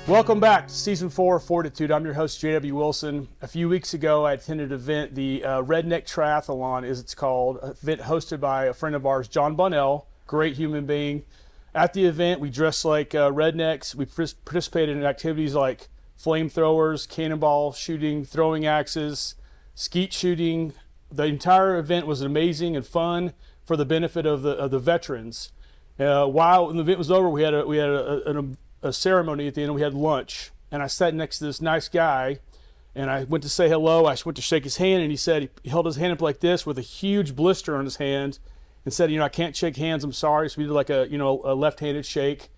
Welcome back to Season 4 of FORTitude. I'm your host, J.W. Wilson. A few weeks ago, I attended an event, the Redneck Triathlon, as it's called, an event hosted by a friend of ours, John Bunnell, great human being. At the event, we dressed like rednecks. We participated in activities like flamethrowers, cannonball shooting, throwing axes, skeet shooting. The entire event was amazing and fun for the benefit of the veterans. While the event was over, we had a ceremony at the end, and we had lunch, and I sat next to this nice guy, and I went to say hello. I went to shake his hand, and he held his hand up like this with a huge blister on his hand and said, I can't shake hands, I'm sorry. So we did like a left-handed shake.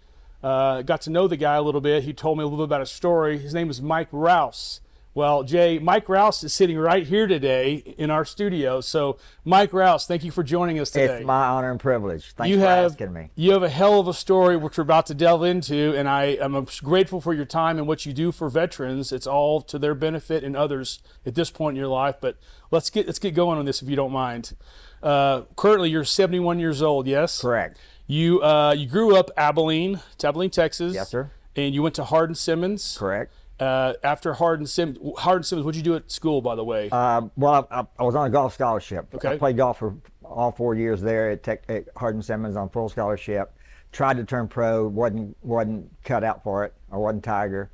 Got to know the guy a little bit. He told me a little bit about his story. His name is Mike Rouse. Well, Jay, Mike Rouse is sitting right here today in our studio. So, Mike Rouse, thank you for joining us today. It's my honor and privilege. Thanks for asking me. You have a hell of a story, which we're about to delve into, and I'm grateful for your time and what you do for veterans. It's all to their benefit and others at this point in your life. But let's get going on this, if you don't mind. Currently, you're 71 years old. Yes. Correct. You grew up Abilene, Texas. Yes, sir. And you went to Hardin Simmons. Correct. After Hardin Simmons, what'd you do at school, by the way? Well, I was on a golf scholarship. Okay. I played golf for all 4 years there at Hardin Simmons on full scholarship. Tried to turn pro, wasn't cut out for it. I wasn't Tiger.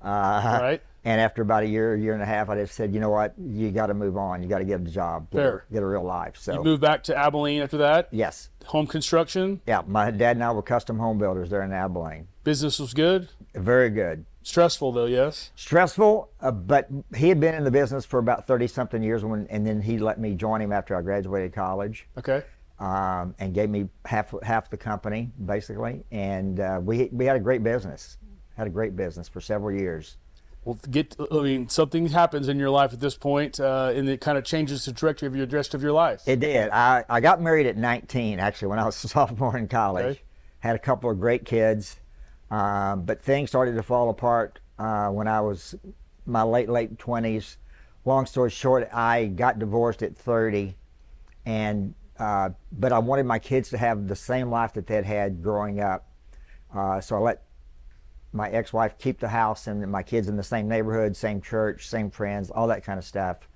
Right. And after about a year and a half, I just said, you know what, you got to move on. You got to get a job, get a real life. So you moved back to Abilene after that? Yes. Home construction? Yeah, my dad and I were custom home builders there in Abilene. Business was good? Very good. Stressful though, yes? Stressful, but he had been in the business for about 30-something years, and then he let me join him after I graduated college. Okay. And gave me half the company, basically. And we had a great business. Had a great business for several years. Well, something happens in your life at this point, and it kind of changes the trajectory of the rest of your life. It did. I got married at 19, actually, when I was a sophomore in college. Okay. Had a couple of great kids. But things started to fall apart when I was my late 20s. Long story short, I got divorced at 30, but I wanted my kids to have the same life that they'd had growing up. So I let my ex-wife keep the house and my kids in the same neighborhood, same church, same friends, all that kind of stuff.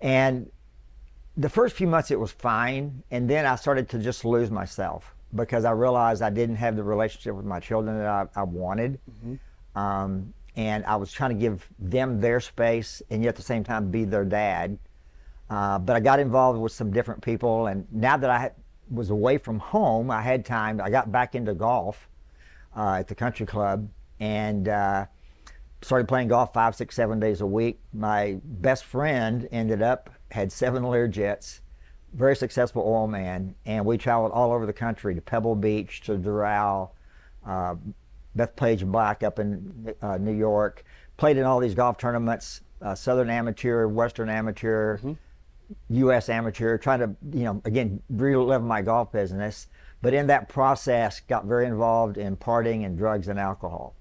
And the first few months it was fine, and then I started to just lose myself, because I realized I didn't have the relationship with my children that I wanted. Mm-hmm. And I was trying to give them their space and yet at the same time be their dad. But I got involved with some different people, and now that I was away from home, I had time. I got back into golf at the country club and started playing golf 5, 6, 7 days a week. My best friend had 7 Learjets. Very successful oil man, and we traveled all over the country, to Pebble Beach, to Doral, Bethpage Black up in New York. Played in all these golf tournaments, Southern Amateur, Western Amateur, mm-hmm. U.S. Amateur, trying to, again, relive my golf business. But in that process, got very involved in partying and drugs and alcohol.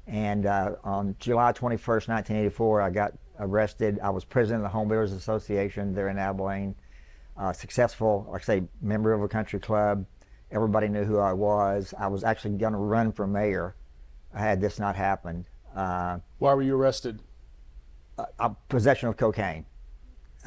And on July 21st, 1984, I got arrested. I was president of the Home Builders Association there in Abilene. Successful, like I say, member of a country club. Everybody knew who I was. I was actually going to run for mayor had this not happened. Why were you arrested? Possession of cocaine.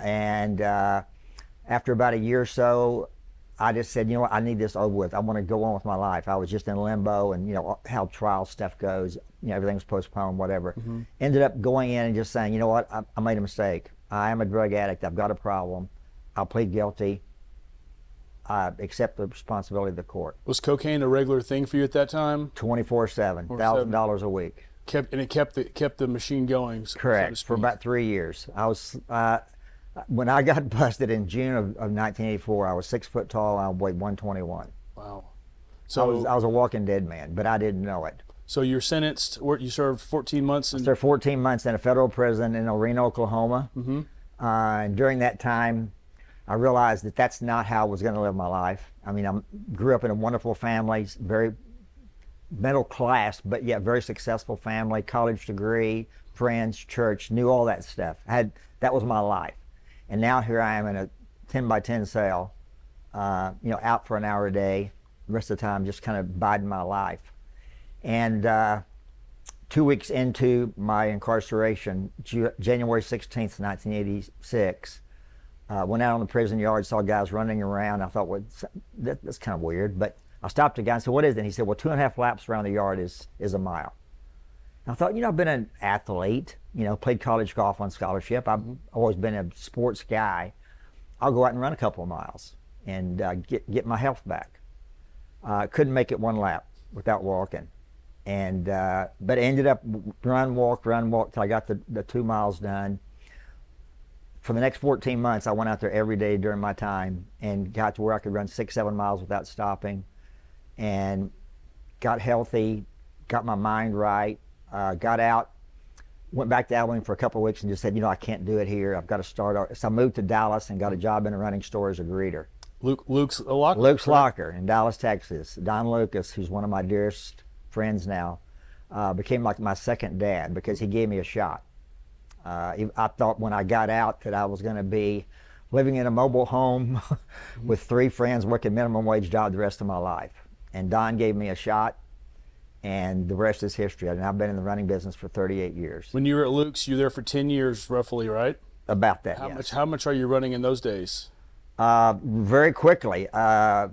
And after about a year or so, I just said, what, I need this over with. I want to go on with my life. I was just in limbo, and how trial stuff goes. Everything's postponed, whatever. Mm-hmm. Ended up going in and just saying, you know what, I made a mistake. I am a drug addict. I've got a problem. I'll plead guilty. I accept the responsibility of the court. Was cocaine a regular thing for you at that time? 24/7, $1,000 a week. It kept the machine going. Correct, for about 3 years. I was when I got busted in June of 1984. I was 6 foot tall and I weighed 121. Wow. So I was a walking dead man, but I didn't know it. So you're sentenced. You served 14 months. I served 14 months in a federal prison in Reno, Oklahoma. Mm-hmm. And during that time, I realized that that's not how I was going to live my life. I mean, I grew up in a wonderful family, very middle class, but yet very successful family, college degree, friends, church, knew all that stuff. That was my life. And now here I am in a 10 by 10 cell, out for an hour a day, the rest of the time just kind of biding my life. And 2 weeks into my incarceration, January 16th, 1986, went out on the prison yard, saw guys running around. I thought, well, that's kind of weird. But I stopped the guy and said, what is it? And he said, well, 2.5 laps around the yard is a mile. And I thought, I've been an athlete, played college golf on scholarship. I've always been a sports guy. I'll go out and run a couple of miles and get my health back. Couldn't make it 1 lap without walking. And but I ended up run, walk till I got the 2 miles done. For the next 14 months, I went out there every day during my time and got to where I could run 6-7 miles without stopping, and got healthy, got my mind right, got out, went back to Abilene for a couple of weeks and just said, I can't do it here. I've got to start out. So I moved to Dallas and got a job in a running store as a greeter. Luke's Locker? Luke's Locker in Dallas, Texas. Don Lucas, who's one of my dearest friends now, became like my second dad because he gave me a shot. I thought when I got out that I was going to be living in a mobile home with 3 friends working minimum wage job the rest of my life. And Don gave me a shot, and the rest is history. And I've been in the running business for 38 years. When you were at Luke's, you were there for 10 years roughly, right? About that, yes. How much are you running in those days? Very quickly. I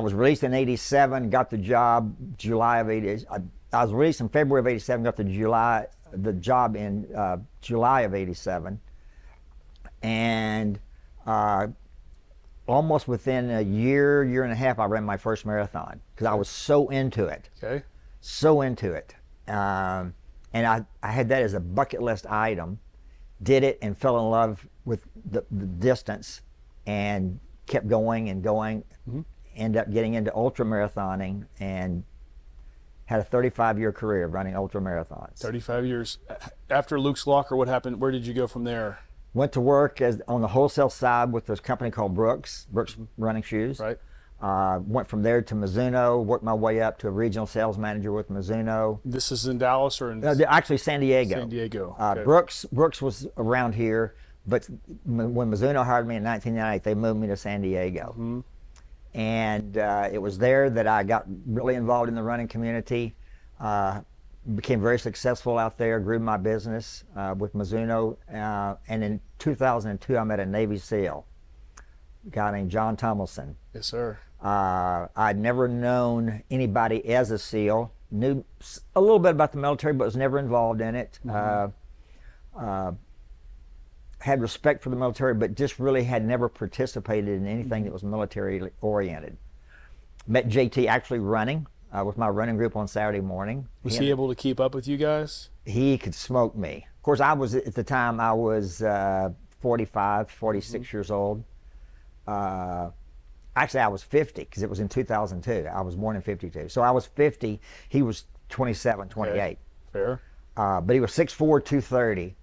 was released in 87, got the job July of 80. I was released in February of 87, got the job in July of 87. And almost within a year and a half, I ran my first marathon because I was so into it. Okay. So into it. And I had that as a bucket list item, did it and fell in love with the distance and kept going and going. Mm-hmm. Ended up getting into ultra marathoning and had a 35-year career running ultra marathons. 35 years. After Luke's Locker, what happened? Where did you go from there? Went to work on the wholesale side with this company called Brooks Running Shoes. Right. Went from there to Mizuno, worked my way up to a regional sales manager with Mizuno. This is in Dallas or in? Actually, San Diego. San Diego. Okay. Brooks was around here, but when Mizuno hired me in 1998, they moved me to San Diego. Mm-hmm. And it was there that I got really involved in the running community. Became very successful out there, grew my business with Mizuno. And in 2002, I met a Navy SEAL, a guy named John Tomlinson. Yes, sir. I'd never known anybody as a SEAL, knew a little bit about the military, but was never involved in it. Mm-hmm. Had respect for the military, but just really had never participated in anything that was military oriented. Met JT actually running with my running group on Saturday morning. Was he able to keep up with you guys? He could smoke me. Of course, I was, at the time, I was 45, 46 mm-hmm. years old. Actually, I was 50 because it was in 2002. I was born in 52. So I was 50. He was 27, 28. Okay. Fair. But he was 6'4", 230.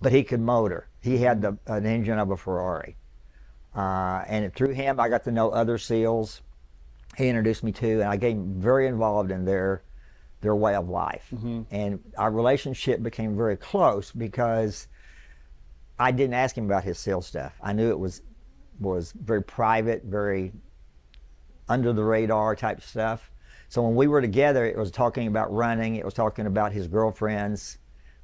But he could motor. He had an engine of a Ferrari. And through him, I got to know other SEALs. He introduced me to, and I became very involved in their way of life. Mm-hmm. And our relationship became very close because I didn't ask him about his SEAL stuff. I knew it was very private, very under the radar type stuff. So when we were together, it was talking about running. It was talking about his girlfriends.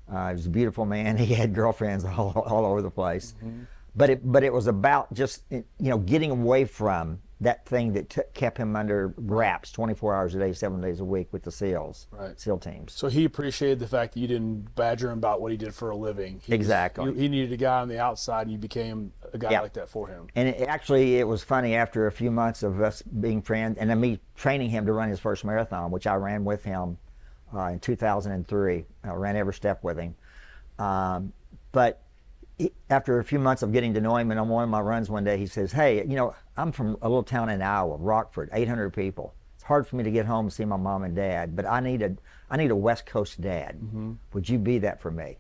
He was a beautiful man. He had girlfriends all over the place. Mm-hmm. But it was about just getting away from that thing that kept him under wraps 24 hours a day, 7 days a week with the SEALs, right. SEAL teams. So he appreciated the fact that you didn't badger him about what he did for a living. Exactly. He needed a guy on the outside, and you became a guy like that for him. And it was funny, after a few months of us being friends, and then me training him to run his first marathon, which I ran with him in 2003. I ran every step with him. But after a few months of getting to know him, and on one of my runs one day, he says, hey, I'm from a little town in Iowa, Rockford, 800 people. It's hard for me to get home and see my mom and dad, but I need a West Coast dad. Mm-hmm. Would you be that for me?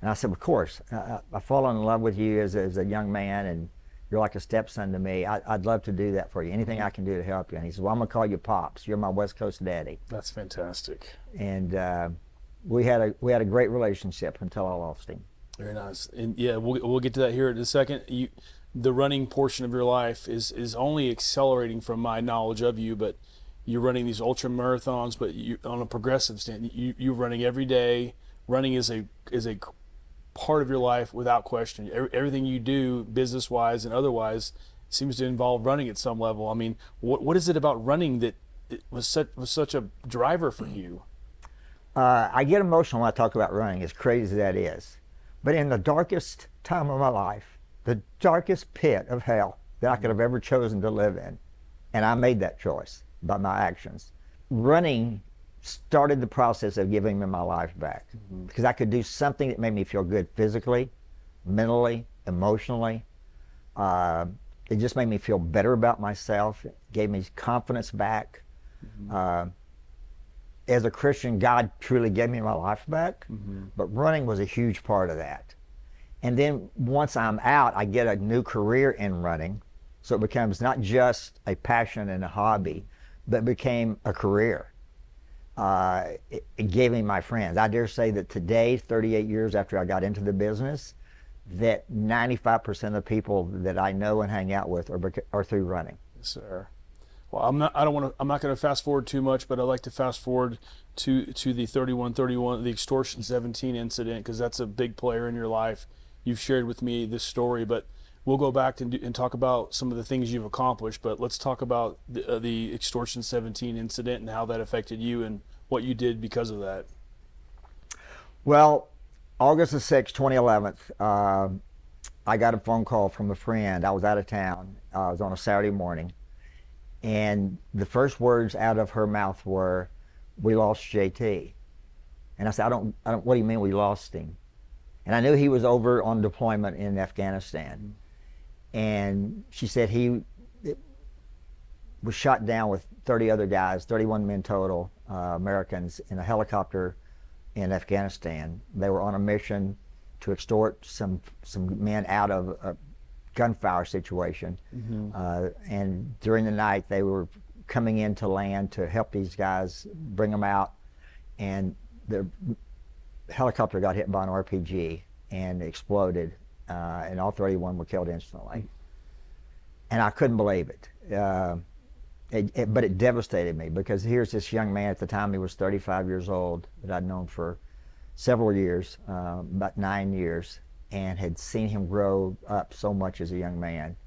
And I said, of course. I've fallen in love with you as a young man, and you're like a stepson to me. I'd love to do that for you. Anything I can do to help you. And he said, well, I'm going to call you Pops. You're my West Coast daddy. That's fantastic. And we had a great relationship until I lost him. Very nice. And yeah, we'll get to that here in a second. The running portion of your life is only accelerating from my knowledge of you, but you're running these ultra marathons, but you on a progressive stand, you're running every day. Running is a part of your life without question. Everything you do, business wise and otherwise, seems to involve running at some level. I mean, what is it about running that it was such a driver for you? I get emotional when I talk about running, as crazy as that is. But in the darkest time of my life, the darkest pit of hell that I could have ever chosen to live in, and I made that choice by my actions, running started the process of giving me my life back. Because I could do something that made me feel good physically, mentally, emotionally. It just made me feel better about myself. It gave me confidence back. As a Christian, God truly gave me my life back, but running was a huge part of that. And then once I'm out, I get a new career in running, so it becomes not just a passion and a hobby, but it became a career. It gave me my friends. I dare say that today, 38 years after I got into the business, that 95% of the people that I know and hang out with are through running. Yes, sir. Well, I'm not going to fast forward too much, but I'd like to fast forward to the 3131, the extortion 17 incident, because that's a big player in your life. You've shared with me this story, but we'll go back and talk about some of the things you've accomplished. But let's talk about the extortion 17 incident and how that affected you and what you did because of that. Well, August the 6th, 2011, I got a phone call from a friend. I was out of town. I was on a Saturday morning. And the first words out of her mouth were, "We lost JT." And I said, I don't, what do you mean we lost him? And I knew he was over on deployment in Afghanistan. And she said he was shot down with 30 other guys, 31 men total, Americans, in a helicopter in Afghanistan. They were on a mission to extort some men out of a gunfire situation. And during the night, they were coming into land to help these guys, bring them out. And the helicopter got hit by an RPG and exploded, and all 31 were killed instantly. And I couldn't believe it. But it devastated me, because here's this young man. At the time, he was 35 years old, that I'd known for several years, about 9 years, and had seen him grow up so much as a young man.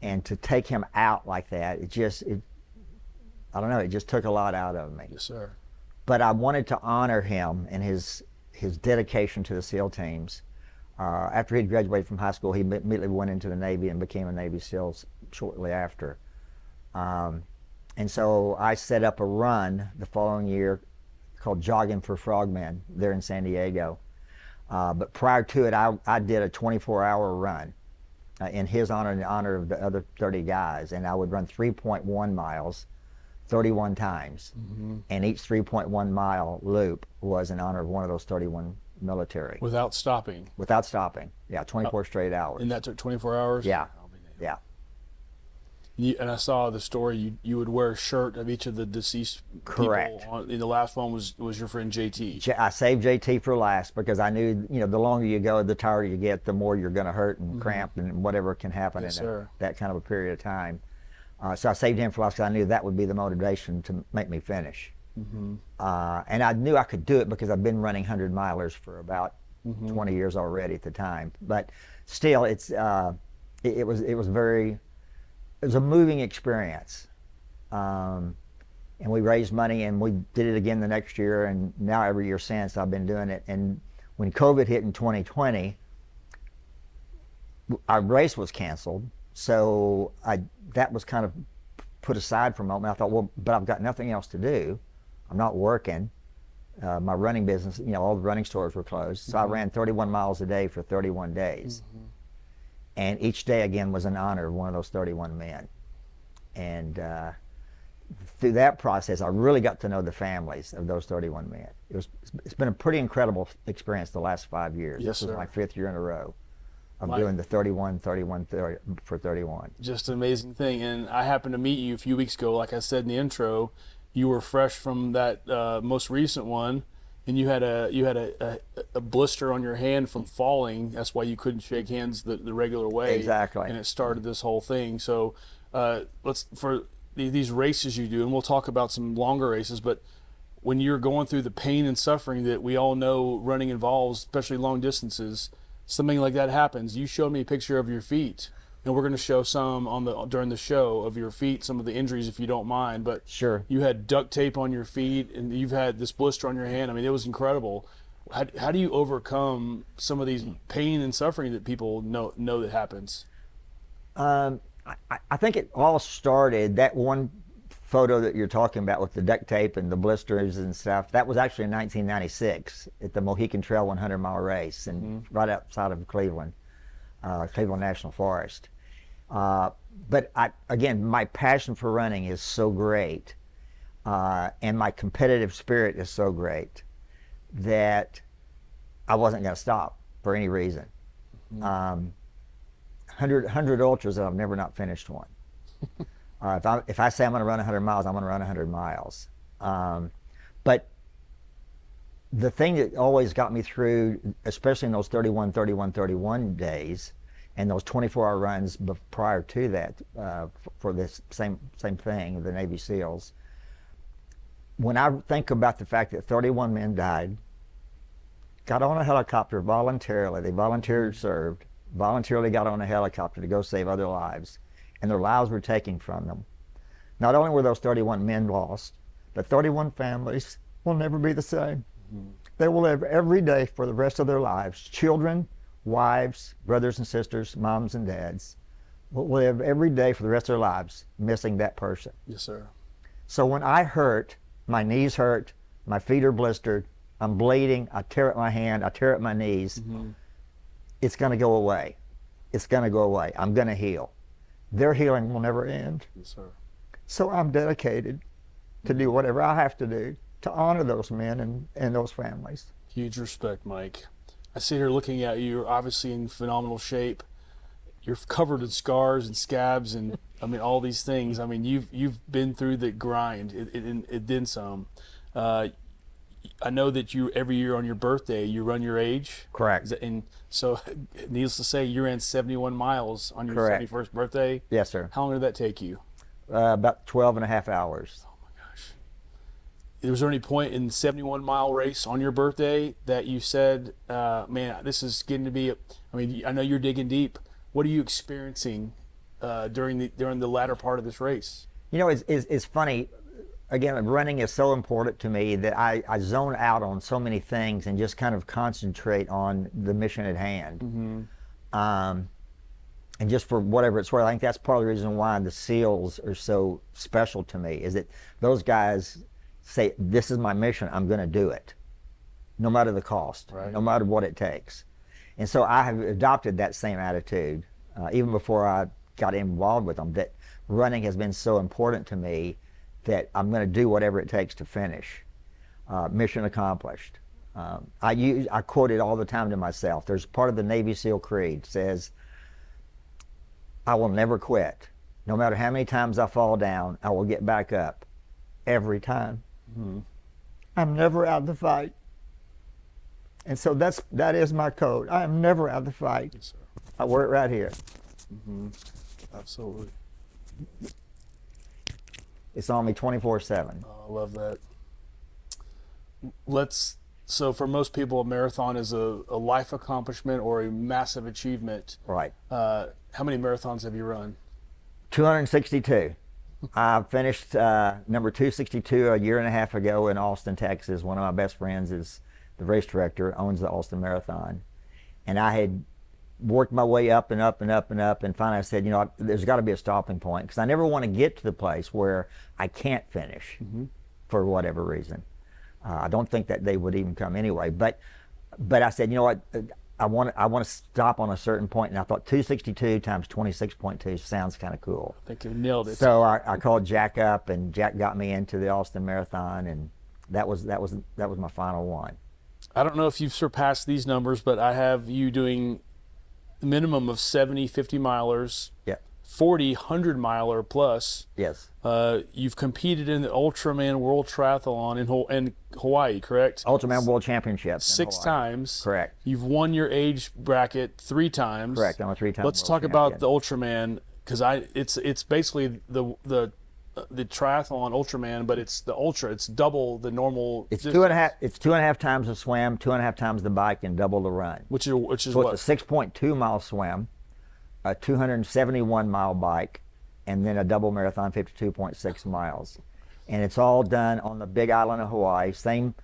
And to take him out like that, I don't know, it just took a lot out of me. Yes, sir. But I wanted to honor him and his dedication to the SEAL teams. After he'd graduated from high school, he immediately went into the Navy and became a Navy SEAL shortly after. And so I set up a run the following year called Jogging for Frogmen there in San Diego. But prior to it, I did a 24-hour run in his honor and the honor of the other 30 guys. And I would run 3.1 miles 31 times. And each 3.1 mile loop was in honor of one of those 31 military. Without stopping? Without stopping, yeah, 24 straight hours. And that took 24 hours? Yeah, yeah. And I saw the story, you would wear a shirt of each of the deceased Correct. people. And the last one was your friend JT. I saved JT for last, because I knew, the longer you go, the tighter you get, the more you're going to hurt and cramp and whatever can happen Yes, in that kind of a period of time. So I saved him for last, because I knew that would be the motivation to make me finish. And I knew I could do it, because I've been running 100-milers for about 20 years already at the time. But still, it was a moving experience. And we raised money, and we did it again the next year, and now every year since I've been doing it. And when COVID hit in 2020, our race was canceled, so that was kind of put aside for a moment. I thought, well, but I've got nothing else to do. I'm not working. My running business, all the running stores were closed, so I ran 31 miles a day for 31 days. And each day, again, was in honor of one of those 31 men. And through that process, I really got to know the families of those 31 men. It's been a pretty incredible experience the last 5 years. Yes, this was sir. my 5th year in a row of doing the 31 for 31. Just an amazing thing. And I happened to meet you a few weeks ago. Like I said in the intro, you were fresh from that most recent one, and you had a blister on your hand from falling. That's why you couldn't shake hands the regular way. Exactly. And it started this whole thing. So these races you do, and we'll talk about some longer races, but when you're going through the pain and suffering that we all know running involves, especially long distances, something like that happens. You showed me a picture of your feet, and we're going to show some during the show of your feet, some of the injuries if you don't mind. But Sure. You had duct tape on your feet, and you've had this blister on your hand. I mean, it was incredible. How do you overcome some of these pain and suffering that people know that happens? I think it all started, that one photo that you're talking about with the duct tape and the blisters and stuff, that was actually in 1996 at the Mohican Trail 100-mile race, and right outside of Cleveland, Cleveland National Forest. But again, my passion for running is so great, and my competitive spirit is so great that I wasn't going to stop for any reason. 100 ultras, and I've never not finished one. If I say I'm going to run 100 miles, I'm going to run 100 miles. But the thing that always got me through, especially in those 31 days, and those 24-hour runs prior to that, for this same thing, the Navy SEALs, when I think about the fact that 31 men died, got on a helicopter voluntarily, they voluntarily served, voluntarily got on a helicopter to go save other lives, and their lives were taken from them. Not only were those 31 men lost, but 31 families will never be the same. They will live every day for the rest of their lives. Children, wives, brothers and sisters, moms and dads will live every day for the rest of their lives missing that person. Yes, sir. So when I hurt, my knees hurt, my feet are blistered, I'm bleeding, I tear at my hand, I tear at my knees, it's going to go away. It's going to go away. I'm going to heal. Their healing will never end. Yes, sir. So I'm dedicated to do whatever I have to do to honor those men and those families. Huge respect, Mike. I sit here looking at you. You're obviously in phenomenal shape. You're covered in scars and scabs, and I mean all these things. I mean you've been through the grind. It then some. I know that you every year on your birthday you run your age. Correct. And so, needless to say, you ran 71 miles on your Correct. 71st birthday. Yes, sir. How long did that take you? About 12 and a half hours. Oh my gosh. Was there any point in the 71-mile race on your birthday that you said, man, this is getting to be, I mean, I know you're digging deep. What are you experiencing during the latter part of this race? You know, it's funny. Again, running is so important to me that I zone out on so many things and just kind of concentrate on the mission at hand. And just for whatever it's worth, I think that's part of the reason why the SEALs are so special to me, is that those guys say, this is my mission, I'm going to do it, no matter the cost, right, no matter what it takes. And so I have adopted that same attitude, even before I got involved with them, that running has been so important to me that I'm going to do whatever it takes to finish. Mission accomplished. I quote it all the time to myself. There's part of the Navy SEAL creed says, I will never quit. No matter how many times I fall down, I will get back up every time. I'm never out of the fight. And so that is my code. I am never out of the fight. Yes, sir. I wear it right here. Absolutely. It's on me 24/7. I love that. So for most people, a marathon is a life accomplishment or a massive achievement. Right. How many marathons have you run? 262. I finished number 262 a year and a half ago in Austin, Texas. One of my best friends is the race director, owns the Austin Marathon. And I had worked my way up and up and up and up, and finally I said, you know, there's got to be a stopping point, because I never want to get to the place where I can't finish for whatever reason. I don't think that they would even come anyway, but I said, you know what, I want to stop on a certain point, and I thought 262 times 26.2 sounds kind of cool. I think you nailed it. So I called Jack up, and Jack got me into the Austin Marathon, and that was my final one. I don't know if you've surpassed these numbers, but I have you doing a minimum of 70 50-milers, Yeah. 40 100-miler plus. Yes. You've competed in the Ultraman World Triathlon in Hawaii, correct? Ultraman World Championships. in 6 Hawaii. times. Correct. You've won your age bracket 3 times. Correct. I'm a 3-time Let's world talk about champion. the Ultraman, because it's basically the the triathlon Ultraman, but it's the ultra. It's double the normal. It's distance, 2.5. It's 2.5 times the swim, 2.5 times the bike, and double the run. which is So what? it's a 6.2 mile swim, a 271 mile bike, and then a double marathon, 52.6 miles. And it's all done on the Big Island of Hawaii. Same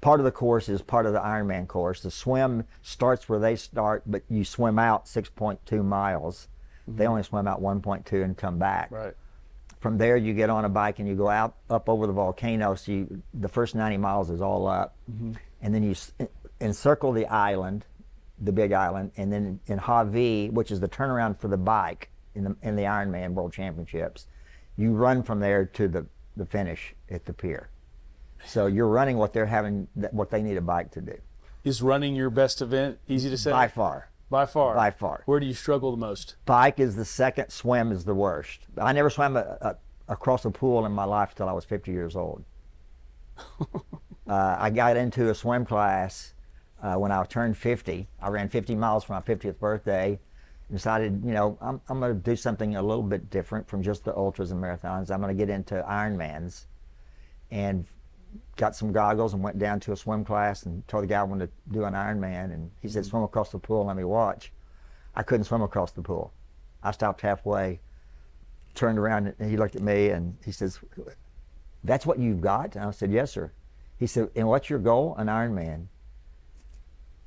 part of the course is part of the Ironman course. The swim starts where they start, but you swim out 6.2 miles. They only swim out 1.2 and come back. Right. From there, you get on a bike and you go out up over the volcano. So the first 90 miles is all up, and then you encircle the island, the Big Island, and then in Hawaii, which is the turnaround for the bike in the Ironman World Championships, you run from there to the finish at the pier. So you're running what they need a bike to do. Is running your best event? Easy to say. By far. By far. By far. Where do you struggle the most? Bike is the second, swim is the worst. I never swam across a pool in my life until I was 50 years old. I got into a swim class when I turned 50. I ran 50 miles for my 50th birthday. Decided, I'm going to do something a little bit different from just the ultras and marathons. I'm going to get into Ironmans, and got some goggles and went down to a swim class and told the guy I wanted to do an Ironman, and he said, swim across the pool and let me watch. I couldn't swim across the pool. I stopped halfway, turned around, and he looked at me and he says, that's what you've got? And I said, yes, sir. He said, and what's your goal? An Ironman.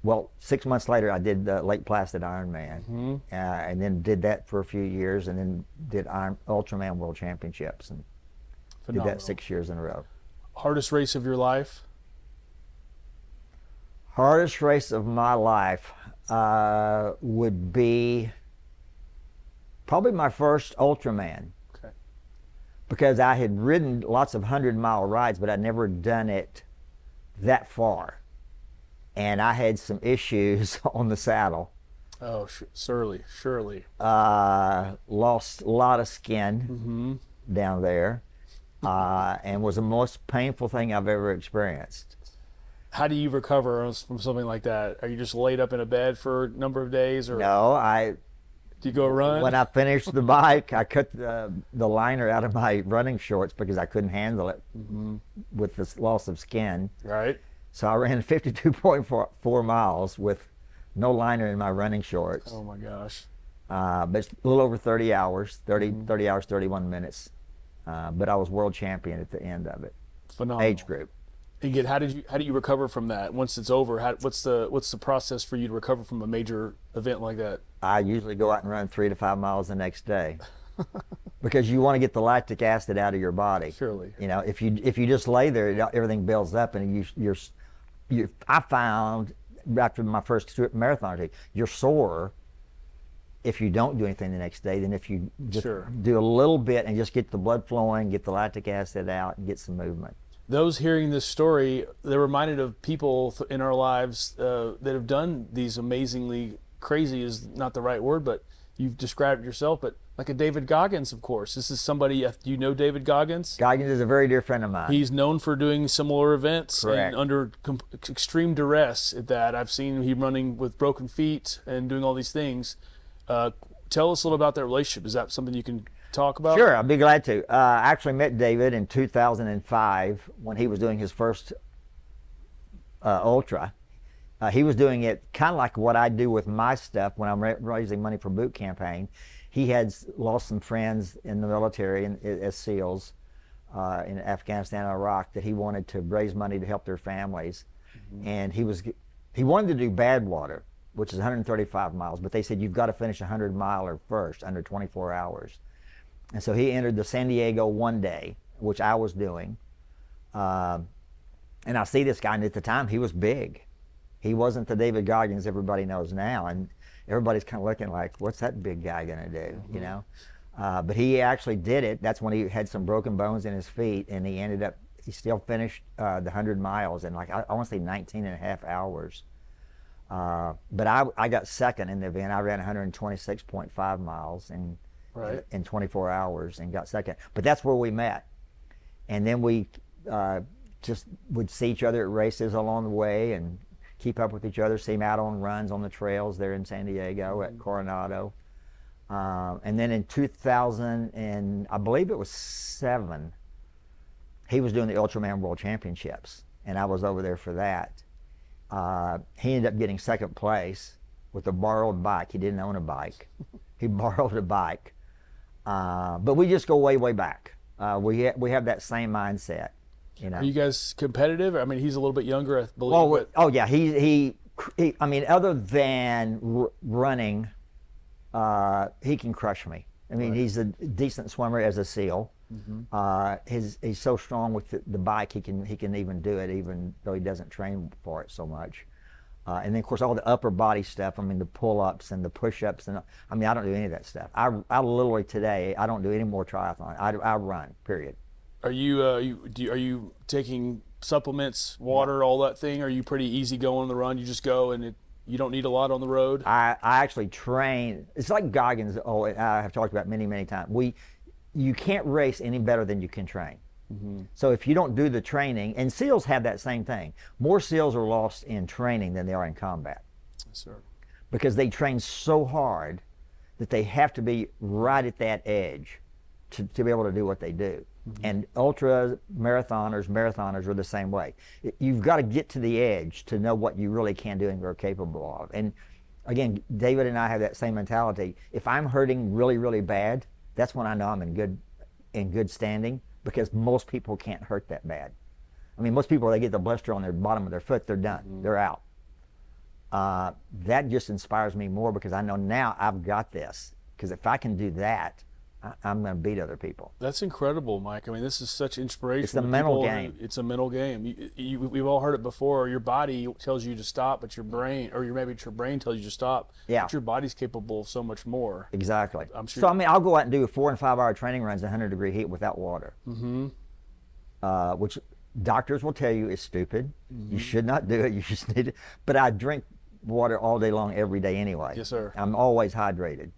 Well, 6 months later, I did the Lake Placid Ironman, and then did that for a few years, and then did Ultraman World Championships, and did that 6 years in a row. Hardest race of your life? Hardest race of my life would be probably my first Ultraman. Okay. Because I had ridden lots of 100-mile rides, but I'd never done it that far. And I had some issues on the saddle. Oh, surely. Lost a lot of skin down there. And was the most painful thing I've ever experienced. How do you recover from something like that? Are you just laid up in a bed for a number of days, or No, do you go run? when I finished the bike, I cut the liner out of my running shorts because I couldn't handle it with this loss of skin. Right. So I ran 52.4 miles with no liner in my running shorts. Oh my gosh. But it's a little over 30 hours, 30 hours, 31 minutes. But I was world champion at the end of it. Phenomenal. Age group. Again, how do you recover from that once it's over? What's the process for you to recover from a major event like that? I usually go out and run 3 to 5 miles the next day, because you want to get the lactic acid out of your body. Surely. If you just lay there, everything builds up, and I found after my first marathon, you're sore if you don't do anything the next day than if you just do a little bit and just get the blood flowing, get the lactic acid out, and get some movement. Those hearing this story, they're reminded of people in our lives that have done these amazingly, crazy is not the right word, but you've described it yourself, but like a David Goggins, of course. This is somebody, do you know David Goggins? Goggins is a very dear friend of mine. He's known for doing similar events. Correct. And under extreme duress at that. I've seen him running with broken feet and doing all these things. Tell us a little about that relationship. Is that something you can talk about? Sure, I'd be glad to. I actually met David in 2005 when he was doing his first ultra. He was doing it kind of like what I do with my stuff when I'm raising money for boot campaign. He had lost some friends in the military as SEALs in Afghanistan and Iraq that he wanted to raise money to help their families. And he wanted to do Badwater, which is 135 miles, but they said you've got to finish a 100-miler first under 24 hours. And so he entered the San Diego one day, which I was doing. And I see this guy, and at the time he was big. He wasn't the David Goggins everybody knows now, and everybody's kind of looking like, what's that big guy gonna do, you know? But he actually did it. That's when he had some broken bones in his feet, and he still finished the 100 miles in, like, I want to say 19 and a half hours. But I got second in the event. I ran 126.5 miles in 24 hours and got second. But that's where we met. And then we just would see each other at races along the way and keep up with each other, see him out on runs on the trails there in San Diego at Coronado. And then in 2000, and I believe it was 7, he was doing the Ultraman World Championships, and I was over there for that. He ended up getting second place with a borrowed bike. He didn't own a bike. He borrowed a bike. But we just go way, way back. We have that same mindset. You know. Are you guys competitive? I mean, he's a little bit younger, I believe. Well, but... oh yeah, he I mean, other than running, he can crush me. I mean, he's a decent swimmer as a SEAL. He's so strong with the bike, he can even do it, even though he doesn't train for it so much. And then of course all the upper body stuff. I mean, the pull-ups and the push-ups, and I mean, I don't do any of that stuff. I literally today I don't do any more triathlon. I run. Period. Are you taking supplements, water, all that thing? Are you pretty easy going on the run? You just go and you don't need a lot on the road? I actually train. It's like Goggins. Oh, I have talked about many times. You can't race any better than you can train. So if you don't do the training, and SEALs have that same thing. More SEALs are lost in training than they are in combat. Yes, sir. Because they train so hard that they have to be right at that edge to be able to do what they do. And ultra marathoners are the same way. You've got to get to the edge to know what you really can do and are capable of. And again, David and I have that same mentality. If I'm hurting really, really bad, that's when I know I'm in good standing, because most people can't hurt that bad. I mean, most people, they get the blister on their bottom of their foot, they're done, they're out. That just inspires me more, because I know now I've got this. Because if I can do that, I'm going to beat other people. That's incredible, Mike. I mean, this is such inspiration. It's a mental game. It's a mental game. We've all heard it before. Your body tells you to stop, but your brain, or maybe your brain tells you to stop. Yeah. But your body's capable of so much more. Exactly. I'm sure. So I mean, I'll go out and do 4 and 5 hour training runs in 100-degree heat without water. Which doctors will tell you is stupid. You should not do it. You just need it. But I drink water all day long, every day anyway. Yes, sir. I'm always hydrated.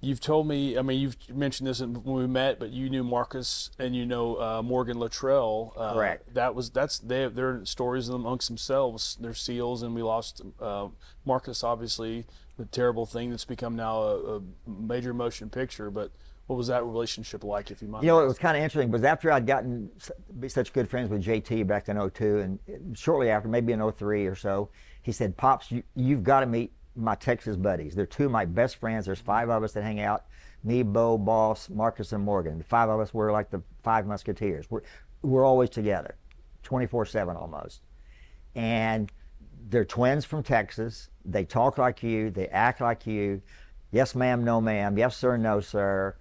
You've told me, I mean, you've mentioned this when we met, but you knew Marcus and you know Morgan Luttrell. Correct. They're stories amongst themselves. They're SEALs, and we lost Marcus, obviously, the terrible thing that's become now a major motion picture. But what was that relationship like, if you mind? You know, it was kind of interesting, because after I'd gotten to be such good friends with JT back in '02, and shortly after, maybe in '03 or so, he said, "Pops, you've got to meet my Texas buddies. They're 2 of my best friends. There's 5 of us that hang out. Me, Bo, Boss, Marcus, and Morgan. The 5 of us, we're like the 5 Musketeers. We're always together, 24/7 almost. And they're twins from Texas. They talk like you. They act like you. Yes, ma'am, no, ma'am. Yes, sir, no, sir.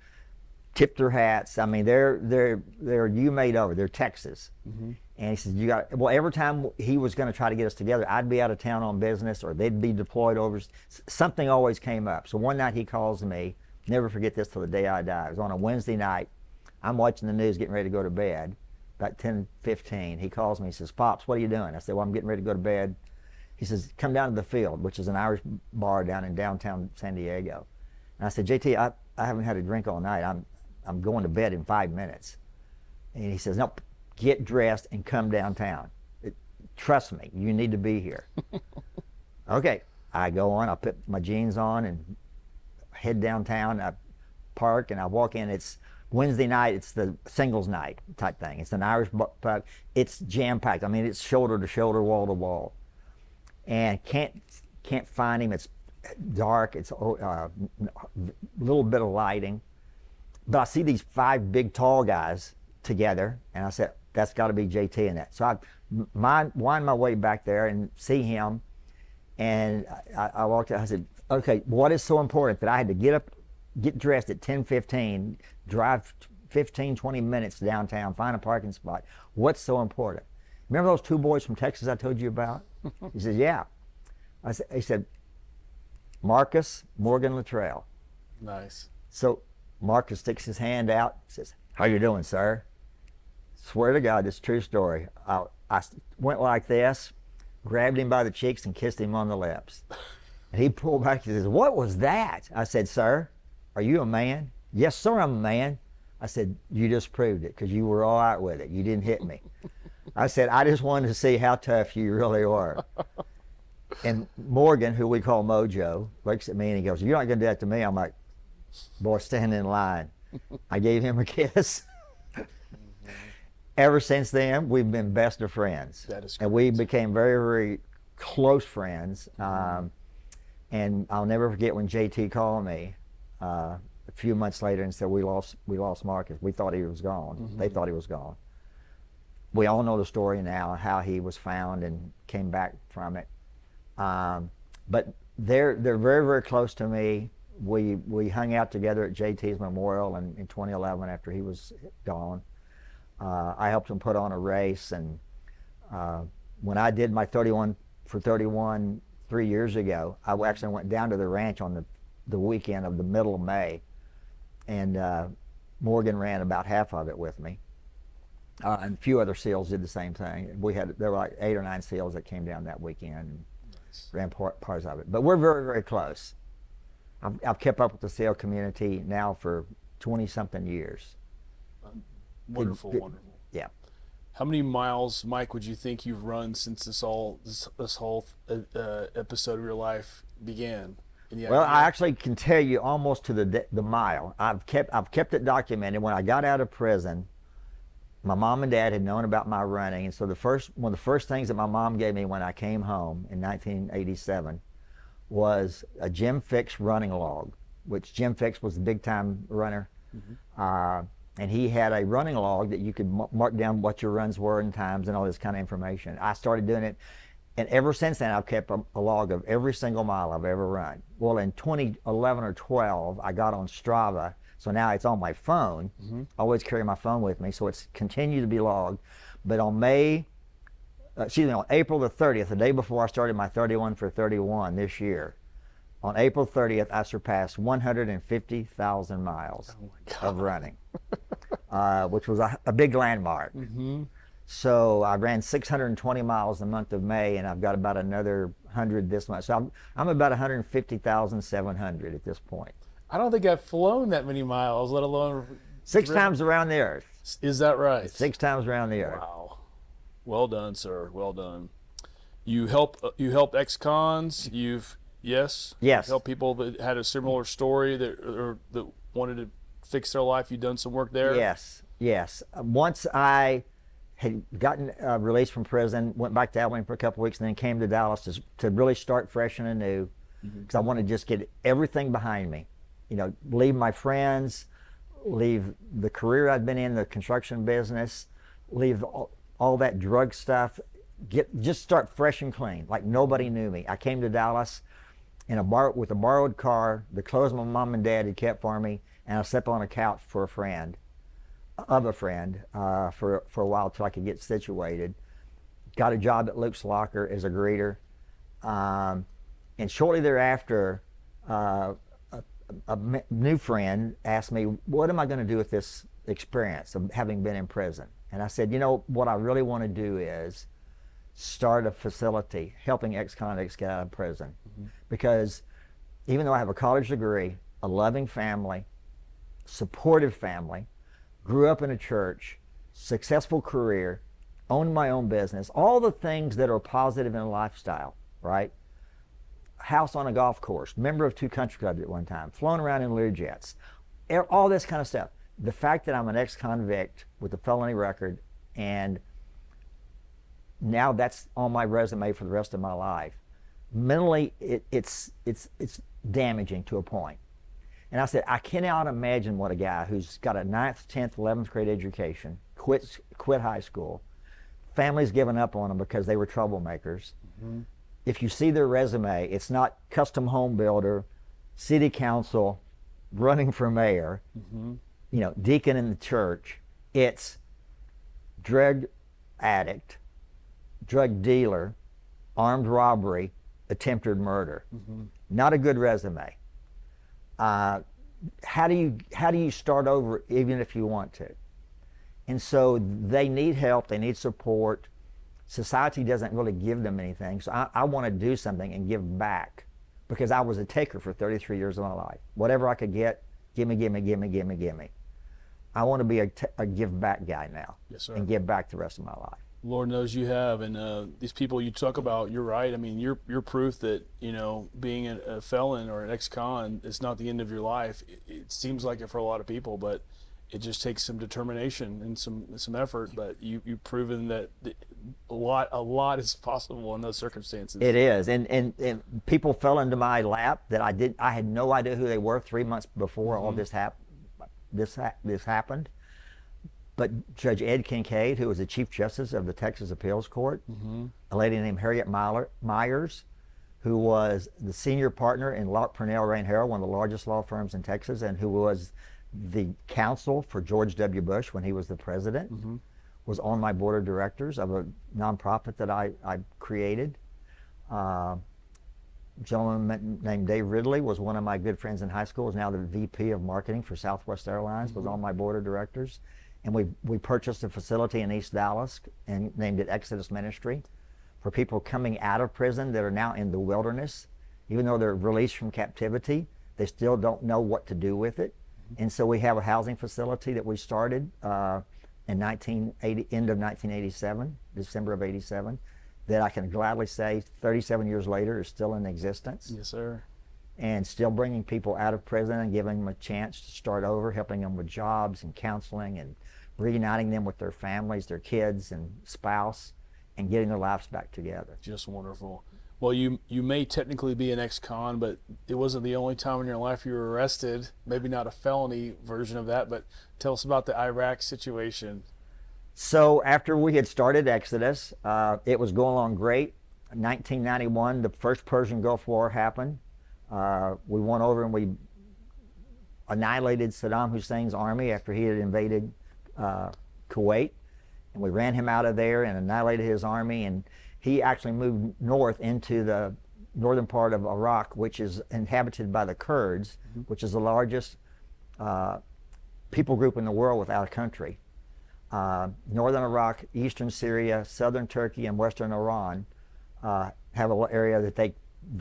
Tip their hats. I mean, they're you made over. They're Texas." And he says, well, every time he was going to try to get us together, I'd be out of town on business, or they'd be deployed over. Something always came up. So one night he calls me, never forget this till the day I die. It was on a Wednesday night. I'm watching the news, getting ready to go to bed, about 10:15. He calls me, he says, "Pops, what are you doing?" I said, "Well, I'm getting ready to go to bed." He says, "Come down to the Field," which is an Irish bar down in downtown San Diego. And I said, "JT, I haven't had a drink all night. I'm going to bed in 5 minutes. And he says, "Nope. Get dressed and come downtown. Trust me, you need to be here." Okay, I go on, I put my jeans on and head downtown. I park and I walk in. It's Wednesday night, it's the singles night type thing. It's an Irish pub. It's jam-packed. I mean, it's shoulder to shoulder, wall to wall. And can't find him. It's dark, it's a little bit of lighting. But I see these 5 big tall guys together, and I said, that's got to be JT in that. So I wind my way back there and see him, and I walked out. I said, "Okay, what is so important that I had to get up, get dressed at 10:15, drive 15-20 minutes downtown, find a parking spot? What's so important?" Remember those 2 boys from Texas I told you about? He says, "Yeah." He said, "Marcus, Morgan Luttrell." Nice. So Marcus sticks his hand out, says, "How you doing, sir?" Swear to God, this is a true story. I went like this, grabbed him by the cheeks and kissed him on the lips. And he pulled back and says, "What was that?" I said, "Sir, are you a man?" "Yes, sir, I'm a man." I said, "You just proved it, because you were all right with it. You didn't hit me." I said, "I just wanted to see how tough you really were." And Morgan, who we call Mojo, looks at me and he goes, "You're not going to do that to me." I'm like, "Boy, stand in line." I gave him a kiss. Ever since then, we've been best of friends. That is correct. And we became very, very close friends. And I'll never forget when JT called me a few months later and said, we lost Marcus. We thought he was gone. They thought he was gone. We all know the story now, how he was found and came back from it. But they're very, very close to me. We hung out together at JT's memorial in 2011 after he was gone. I helped him put on a race, and when I did my 31 for 31 3 years ago, I actually went down to the ranch on the weekend of the middle of May, and Morgan ran about half of it with me, and a few other SEALs did the same thing. There were like 8 or 9 SEALs that came down that weekend and ran parts of it. But we're very, very close. I've kept up with the SEAL community now for 20-something years. Wonderful, wonderful. Yeah. How many miles, Mike, would you think you've run since this whole episode of your life began? Well, I actually can tell you almost to the mile. I've kept it documented. When I got out of prison, my mom and dad had known about my running, and so one of the first things that my mom gave me when I came home in 1987 was a Jim Fix running log, which Jim Fix was the big time runner. And he had a running log that you could mark down what your runs were and times and all this kind of information. I started doing it, and ever since then I've kept a log of every single mile I've ever run. Well, in 2011 or 12, I got on Strava, so now it's on my phone. I always carry my phone with me, so it's continued to be logged. But on on April the 30th, the day before I started my 31 for 31 this year, on April 30th, I surpassed 150,000 miles of running, which was a big landmark. So I ran 620 miles the month of May, and I've got about another 100 this month. So I'm about 150,700 at this point. I don't think I've flown that many miles, let alone 6 times around the earth. Is that right? 6 times around the earth. Wow. Well done, sir. Well done. You help ex-cons. Yes. Help people that had a similar story that wanted to fix their life. You've done some work there. Yes. Once I had gotten released from prison, went back to Abilene for a couple of weeks, and then came to Dallas to really start fresh and anew, because I wanted to just get everything behind me. Leave my friends, leave the career I'd been in, the construction business, leave all that drug stuff, just start fresh and clean, like nobody knew me. I came to Dallas with a borrowed car, the clothes my mom and dad had kept for me, and I slept on a couch for a friend for a while till I could get situated. Got a job at Luke's Locker as a greeter, and shortly thereafter, a new friend asked me, "What am I going to do with this experience of having been in prison?" And I said, what I really want to do is start a facility helping ex-convicts get out of prison. Because even though I have a college degree, a loving family, supportive family, grew up in a church, successful career, owned my own business, all the things that are positive in a lifestyle, right? House on a golf course, member of 2 country clubs at one time, flown around in Learjets, all this kind of stuff. The fact that I'm an ex-convict with a felony record, and now that's on my resume for the rest of my life, mentally it's damaging to a point. And I said, I cannot imagine what a guy who's got a 9th, 10th, 11th grade education, quit high school, family's given up on them because they were troublemakers. If you see their resume, it's not custom home builder, city council, running for mayor, deacon in the church. It's drug addict, drug dealer, armed robbery, attempted murder. Not a good resume. How do you start over even if you want to? And so they need help, they need support. Society doesn't really give them anything, so I want to do something and give back, because I was a taker for 33 years of my life. Whatever I could get, give me. I want to be a give back guy now. Yes, sir. And give back the rest of my life. Lord knows you have, and these people you talk about, you're right. I mean, you're proof that being a felon or an ex-con is not the end of your life. It seems like it for a lot of people, but it just takes some determination and some effort. But you've proven that a lot is possible in those circumstances. It is, and people fell into my lap that I had no idea who they were 3 months before all this happened. But Judge Ed Kincaid, who was the Chief Justice of the Texas Appeals Court, a lady named Harriet Myers, who was the senior partner in Locke, Purnell, Rain Harrell, one of the largest law firms in Texas, and who was the counsel for George W. Bush when he was the president, was on my board of directors of a nonprofit that I created. A gentleman named Dave Ridley was one of my good friends in high school, is now the VP of marketing for Southwest Airlines, was on my board of directors. And we purchased a facility in East Dallas and named it Exodus Ministry for people coming out of prison that are now in the wilderness. Even though they're released from captivity, they still don't know what to do with it. And so we have a housing facility that we started in end of 1987, December of 87, that I can gladly say 37 years later is still in existence. Yes, sir. And still bringing people out of prison and giving them a chance to start over, helping them with jobs and counseling and reuniting them with their families, their kids and spouse, and getting their lives back together. Just wonderful. Well, you may technically be an ex-con, but it wasn't the only time in your life you were arrested. Maybe not a felony version of that, but tell us about the Iraq situation. So after we had started Exodus, it was going along great. In 1991, the first Persian Gulf War happened. We went over and we annihilated Saddam Hussein's army after he had invaded Kuwait, and we ran him out of there and annihilated his army, and he actually moved north into the northern part of Iraq, which is inhabited by the Kurds, which is the largest people group in the world without a country. Northern Iraq, eastern Syria, southern Turkey, and western Iran have an area that the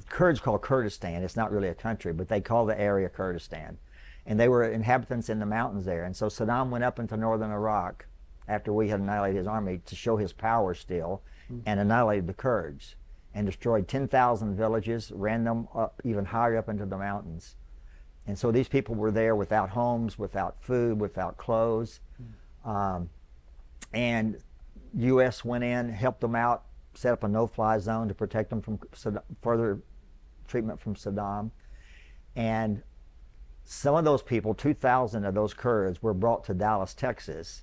Kurds call Kurdistan. It's not really a country, but they call the area Kurdistan. And they were inhabitants in the mountains there. And so Saddam went up into northern Iraq after we had annihilated his army to show his power still, and annihilated the Kurds and destroyed 10,000 villages, ran them up even higher up into the mountains. And so these people were there without homes, without food, without clothes. And U.S. went in, helped them out, set up a no-fly zone to protect them from further treatment from Saddam. And some of those people, 2,000 of those Kurds, were brought to Dallas, Texas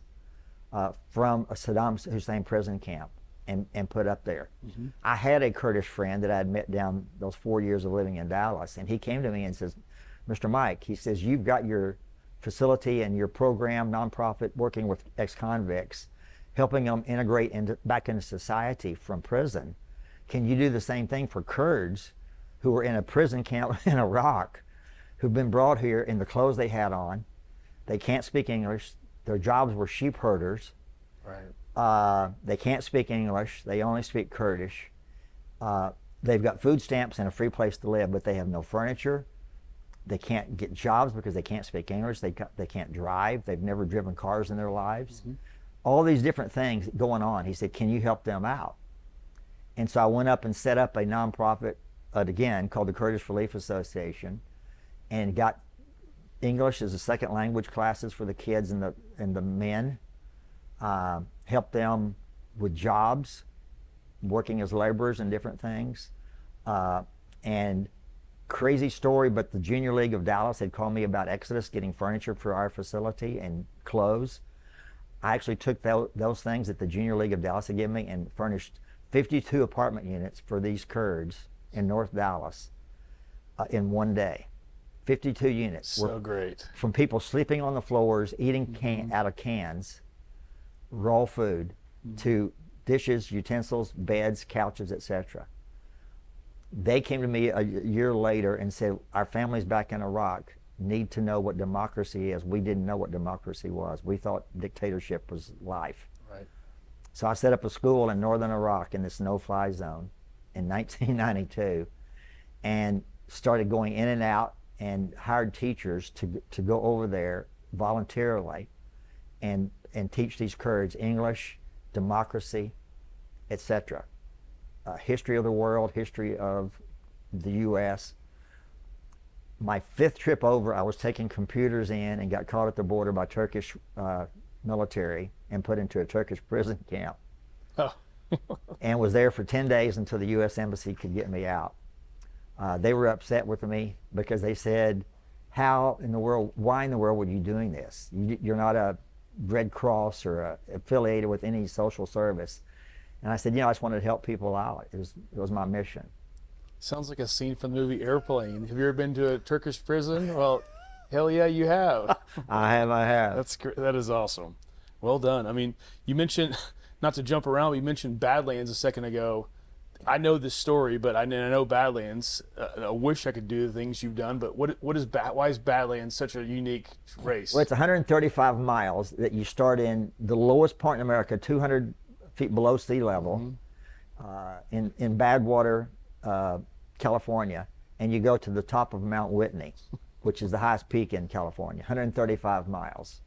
from a Saddam Hussein prison camp and put up there. I had a Kurdish friend that I had met down those 4 years of living in Dallas, and he came to me and says, Mr. Mike, he says, you've got your facility and your program, nonprofit, working with ex-convicts, helping them integrate back into society from prison. Can you do the same thing for Kurds who are in a prison camp in Iraq, who've been brought here in the clothes they had on? They can't speak English. Their jobs were sheep herders. Right. They can't speak English. They only speak Kurdish. They've got food stamps and a free place to live, but they have no furniture. They can't get jobs because they can't speak English. They can't drive. They've never driven cars in their lives. All these different things going on. He said, can you help them out? And so I went up and set up a nonprofit, again, called the Kurdish Relief Association, and got English as a second language classes for the kids and the men. Helped them with jobs, working as laborers and different things. And crazy story, but the Junior League of Dallas had called me about Exodus, getting furniture for our facility and clothes. I actually took those things that the Junior League of Dallas had given me and furnished 52 apartment units for these Kurds in North Dallas in one day. 52 units. So great. From people sleeping on the floors, eating out of cans, raw food, to dishes, utensils, beds, couches, etc. They came to me a year later and said, our families back in Iraq need to know what democracy is. We didn't know what democracy was. We thought dictatorship was life. Right. So I set up a school in northern Iraq in this no-fly zone in 1992 and started going in and out and hired teachers to go over there voluntarily and teach these Kurds English, democracy, etc. History of the world, history of the U.S. My 5th trip over, I was taking computers in and got caught at the border by Turkish military and put into a Turkish prison camp. Oh. And was there for 10 days until the U.S. Embassy could get me out. They were upset with me because they said, why in the world would you doing this? You're not a Red Cross or affiliated with any social service. And I said, I just wanted to help people out. It was my mission. Sounds like a scene from the movie Airplane. Have you ever been to a Turkish prison? Well, hell yeah, you have. I have. That's great. That is awesome. Well done. I mean, you mentioned, not to jump around, but you mentioned Badlands a second ago. I know this story, but I know Badlands. I wish I could do the things you've done, but why is Badlands such a unique race? Well, it's 135 miles that you start in the lowest part in America, 200 feet below sea level, in Badwater, California, and you go to the top of Mount Whitney, which is the highest peak in California, 135 miles.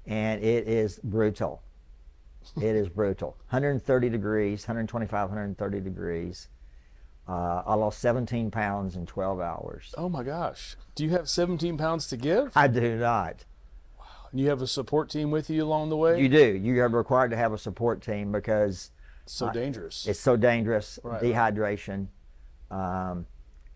And it is brutal. It is brutal. 130 degrees, 125, 130 degrees. I lost 17 pounds in 12 hours. Oh my gosh. Do you have 17 pounds to give? I do not. Wow. And you have a support team with you along the way? You do. You are required to have a support team because it's so dangerous. It's so dangerous, right. Dehydration.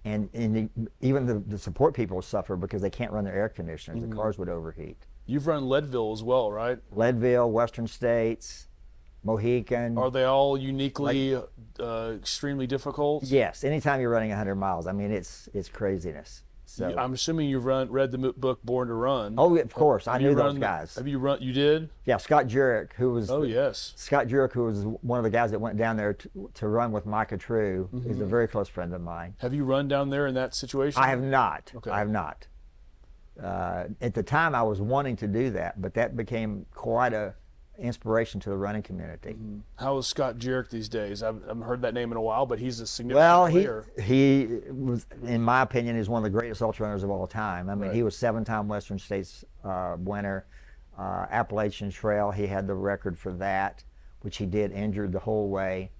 Even the support people suffer because they can't run their air conditioners. The cars would overheat. You've run Leadville as well, right? Leadville, Western States, Mohican. Are they all uniquely extremely difficult? Yes. Anytime you're running 100 miles, I mean, it's craziness. So I'm assuming you've read the book Born to Run. Oh, of course. I knew those guys. Have you run? You did? Yeah, Scott Jurek, who was Scott Jurek, who was one of the guys that went down there to run with Micah True, is a very close friend of mine. Have you run down there in that situation? I have not. Okay. I have not. At the time, I was wanting to do that, but that became quite a inspiration to the running community. How is Scott Jurek these days? I haven't heard that name in a while, but he's a significant player. He was, in my opinion, is one of the greatest ultra runners of all time. I mean, Right. he was 7-time Western States winner. Appalachian Trail, he had the record for that, which he did injured the whole way.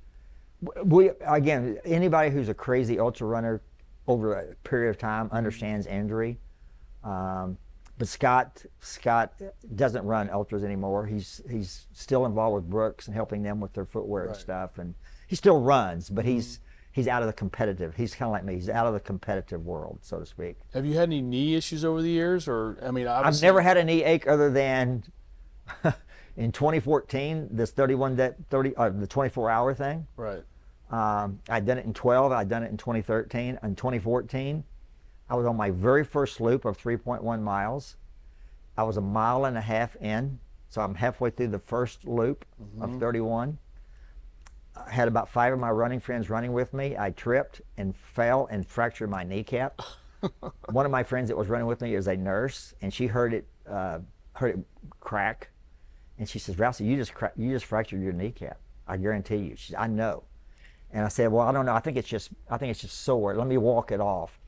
Again, anybody who's a crazy ultra runner over a period of time understands injury. But Scott doesn't run ultras anymore. He's still involved with Brooks and helping them with their footwear and stuff. And he still runs, but he's out of the competitive. He's kind of like me. He's out of the competitive world, so to speak. Have you had any knee issues over the years, or I mean, I've never had a knee ache other than in 2014, this the 24-hour thing. Right. I'd done it in 12. I'd done it in 2013. In 2014. I was on my very first loop of 3.1 miles. I was 1.5 miles in, so I'm halfway through the first loop of 31. I had about 5 of my running friends running with me. I tripped and fell and fractured my kneecap. One of my friends that was running with me is a nurse, and she heard it crack, and she says, "Rouse, you just fractured your kneecap. I guarantee you." She said, "I know." And I said, "Well, I don't know. I think it's just sore. Let me walk it off."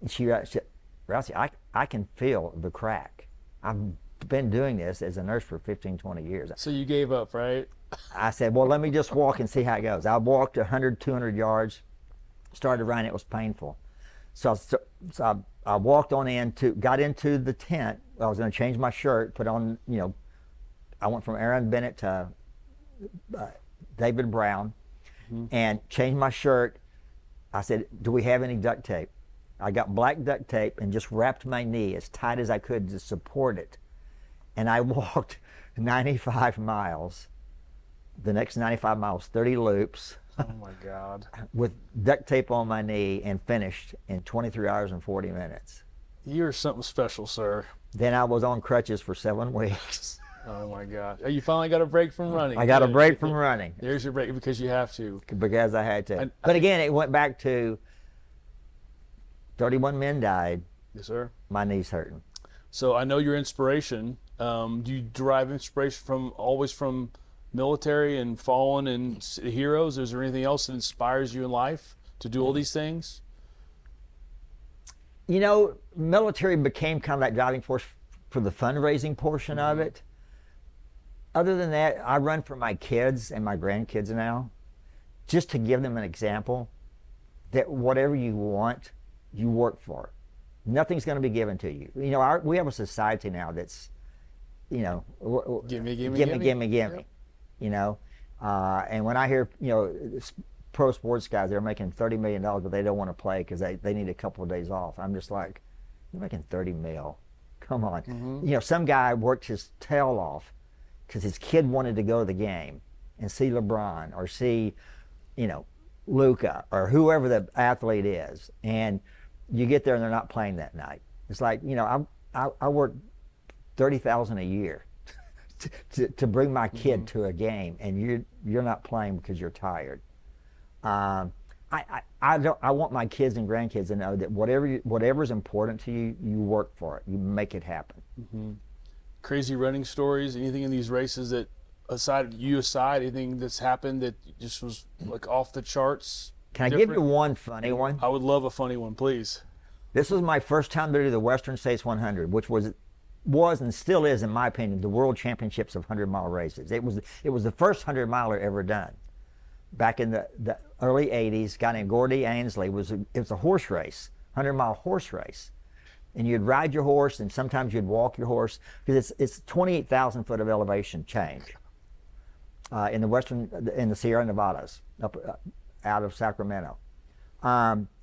And she said, "Rousey, I can feel the crack. I've been doing this as a nurse for 15, 20 years." So you gave up, right? I said, "Well, let me just walk and see how it goes." I walked 100, 200 yards, started running. It was painful. So I walked on got into the tent. I was going to change my shirt, put on, I went from Aaron Bennett to David Brown and changed my shirt. I said, "Do we have any duct tape?" I got black duct tape and just wrapped my knee as tight as I could to support it. And I walked 95 miles, the next 95 miles, 30 loops. Oh my God. With duct tape on my knee and finished in 23 hours and 40 minutes. You're something special, sir. Then I was on crutches for 7 weeks. Oh my God. You finally got a break from running. I got a break from running. There's your break because you have to. Because I had to. But again, it went back to 31 men died. Yes, sir. My knee's hurting. So I know your inspiration. Do you derive inspiration always from military and fallen and heroes? Is there anything else that inspires you in life to do all these things? Military became kind of that driving force for the fundraising portion of it. Other than that, I run for my kids and my grandkids now. just to give them an example that whatever you want, you work for it. Nothing's going to be given to you. You know, we have a society now that's, you know, Gimme. Yep. You know, and when I hear, you know, pro sports guys, they're making $30 million, but they don't want to play because they need a couple of days off. I'm just like, you're making 30 mil. Come on. Mm-hmm. You know, some guy worked his tail off because his kid wanted to go to the game and see LeBron or see, you know, Luca or whoever the athlete is. And you get there and they're not playing that night. It's like, you know, I work $30,000 a year to bring my kid to a game, and you're not playing because you're tired. I want my kids and grandkids to know that whatever is important to you, you work for it. You make it happen. Mm-hmm. Crazy running stories, anything in these races that, aside, anything that's happened that just was like off the charts? Can I give you one funny one? I would love a funny one, please. This was my first time to do the Western States 100, which was and still is, in my opinion, the World Championships of 100-mile races. It was the first 100-miler ever done. Back in the early 80s, a guy named Gordy Ainsley, it was a horse race, 100-mile horse race. And you'd ride your horse, and sometimes you'd walk your horse, because it's 28,000 foot of elevation change in the Sierra Nevadas, out of Sacramento.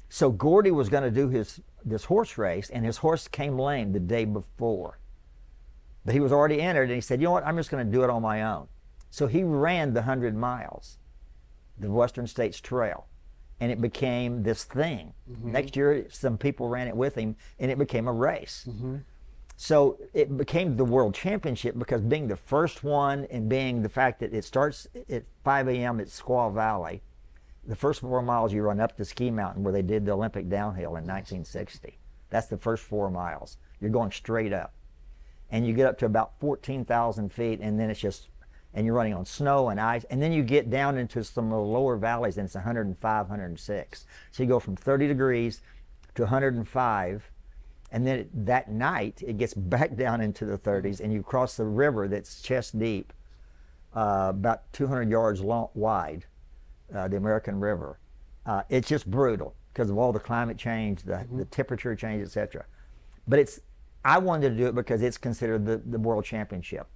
So Gordy was going to do this horse race, and his horse came lame the day before. But he was already entered, and he said, you know what, I'm just going to do it on my own. So he ran the 100 miles, the Western States Trail, and it became this thing. Mm-hmm. Next year, some people ran it with him, and it became a race. Mm-hmm. So it became the World Championship because being the first one and being the fact that it starts at 5 a.m. at Squaw Valley, the first 4 miles you run up the ski mountain where they did the Olympic downhill in 1960. That's the first 4 miles. You're going straight up. And you get up to about 14,000 feet, and then and you're running on snow and ice. And then you get down into some of the lower valleys, and it's 105, 106. So you go from 30 degrees to 105. And then that night, it gets back down into the 30s, and you cross the river that's chest deep, about 200 yards wide, the American River. It's just brutal because of all the climate change, the temperature change, etc. But I wanted to do it because it's considered the World Championship.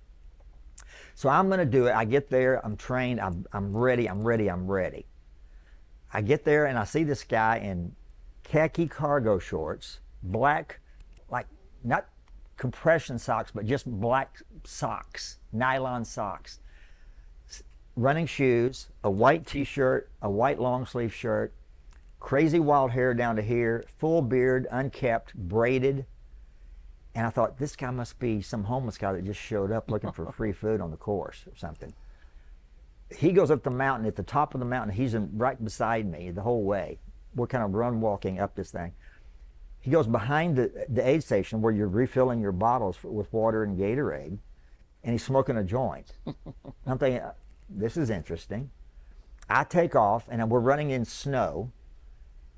So I'm going to do it. I get there, I'm trained, I'm ready. I get there, and I see this guy in khaki cargo shorts, black, like not compression socks, but just black socks, nylon socks, running shoes, a white t-shirt, a white long sleeve shirt, crazy wild hair down to here, full beard, unkept, braided. And I thought, this guy must be some homeless guy that just showed up looking for free food on the course or something. He goes up the mountain. At the top of the mountain, he's right beside me the whole way. We're kind of walking up this thing. He goes behind the aid station where you're refilling your bottles with water and Gatorade, and he's smoking a joint. I'm thinking, this is interesting. I take off, and we're running in snow.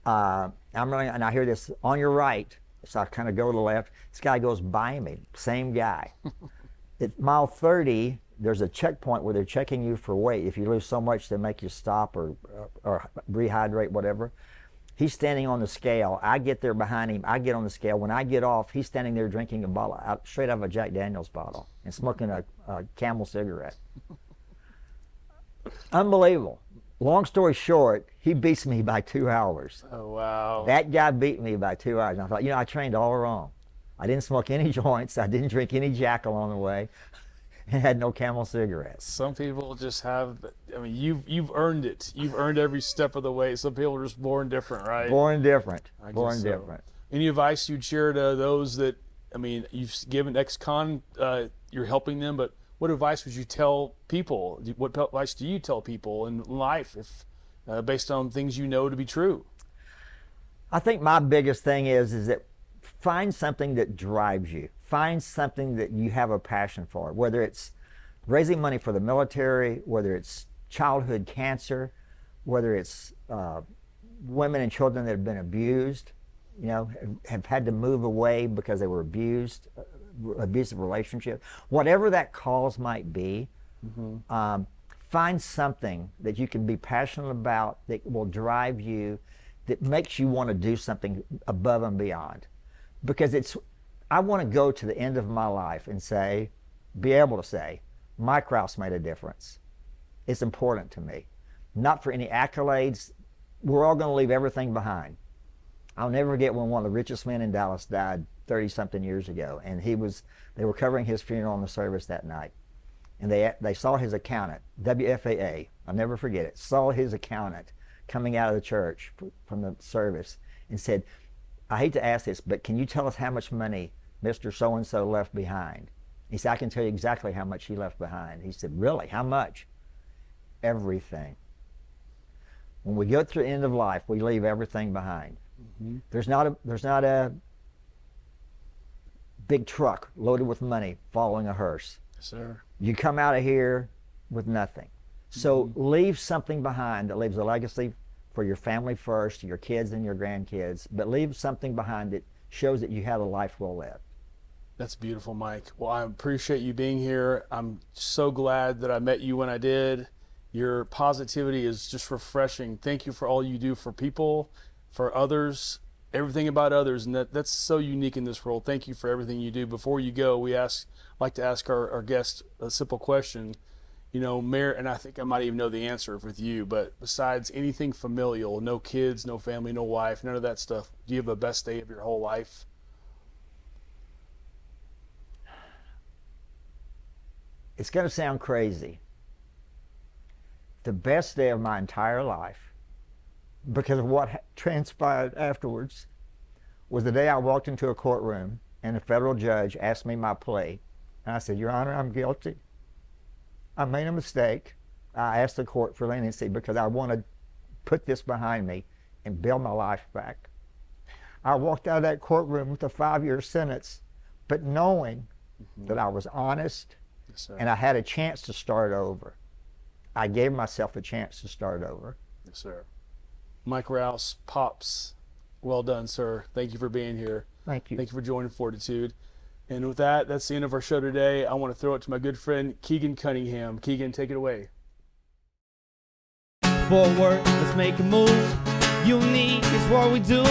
I'm running, and I hear this, on your right. So I kind of go to the left. This guy goes by me, same guy. At mile 30, there's a checkpoint where they're checking you for weight. If you lose so much, they make you stop or rehydrate, whatever. He's standing on the scale. I get there behind him. I get on the scale. When I get off, he's standing there drinking a bottle, straight out of a Jack Daniels bottle, and smoking a Camel cigarette. Unbelievable. Long story short, he beats me by 2 hours. Oh, wow. That guy beat me by 2 hours. And I thought, I trained all wrong. I didn't smoke any joints. I didn't drink any Jack along the way, and had no Camel cigarettes. Some people just have, you've earned it. You've earned every step of the way. Some people are just born different, right? Born different. Born different. Any advice you'd share to those that, you've given ex-con, you're helping them, but what advice would you tell people? What advice do you tell people in life, if based on things you know to be true? I think my biggest thing is that find something that drives you. Find something that you have a passion for, whether it's raising money for the military, whether it's childhood cancer, whether it's women and children that have been abused, have had to move away because they were abused, abusive relationship, whatever that cause might be. find something that you can be passionate about that will drive you, that makes you want to do something above and beyond. Because I want to go to the end of my life and say, be able to say, Mike Rouse made a difference. It's important to me. Not for any accolades. We're all going to leave everything behind. I'll never forget when one of the richest men in Dallas died 30-something years ago, and they were covering his funeral in the service that night. And they saw his accountant, WFAA, I'll never forget it, saw his accountant coming out of the church from the service and said, I hate to ask this, but can you tell us how much money Mr. So-and-so left behind? He said, I can tell you exactly how much he left behind. He said, really? How much? Everything. When we go through the end of life, we leave everything behind. Mm-hmm. There's not a big truck loaded with money following a hearse. Yes, sir. You come out of here with nothing. So leave something behind that leaves a legacy for your family first, your kids and your grandkids, but leave something behind that shows that you had a life well lived. That's beautiful, Mike. Well, I appreciate you being here. I'm so glad that I met you when I did. Your positivity is just refreshing. Thank you for all you do for people, for others, everything about others, and that's so unique in this world. Thank you for everything you do. Before you go, like to ask our guest a simple question. You know, and I think I might even know the answer with you, but besides anything familial, no kids, no family, no wife, none of that stuff, do you have a best day of your whole life? It's going to sound crazy. The best day of my entire life, because of what transpired afterwards, was the day I walked into a courtroom and a federal judge asked me my plea. And I said, Your Honor, I'm guilty. I made a mistake. I asked the court for leniency because I want to put this behind me and build my life back. I walked out of that courtroom with a 5-year sentence, but knowing that I was honest, yes, and I had a chance to start over. I gave myself a chance to start over. Yes, sir. Mike Rouse, Pops, well done, sir. Thank you for being here. Thank you. Thank you for joining FORTitude. And with that, that's the end of our show today. I want to throw it to my good friend, Keegan Cunningham. Keegan, take it away. Forward, let's make a move. Unique is what we do.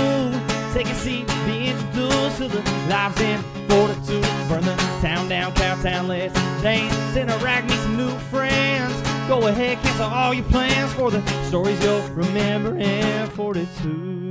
Take a seat, be introduced to the lives in FORTitude. Burn the town down, Cowtown, let's dance, interact, meet some new friends. Go ahead, cancel all your plans for the stories you'll remember in FORTitude.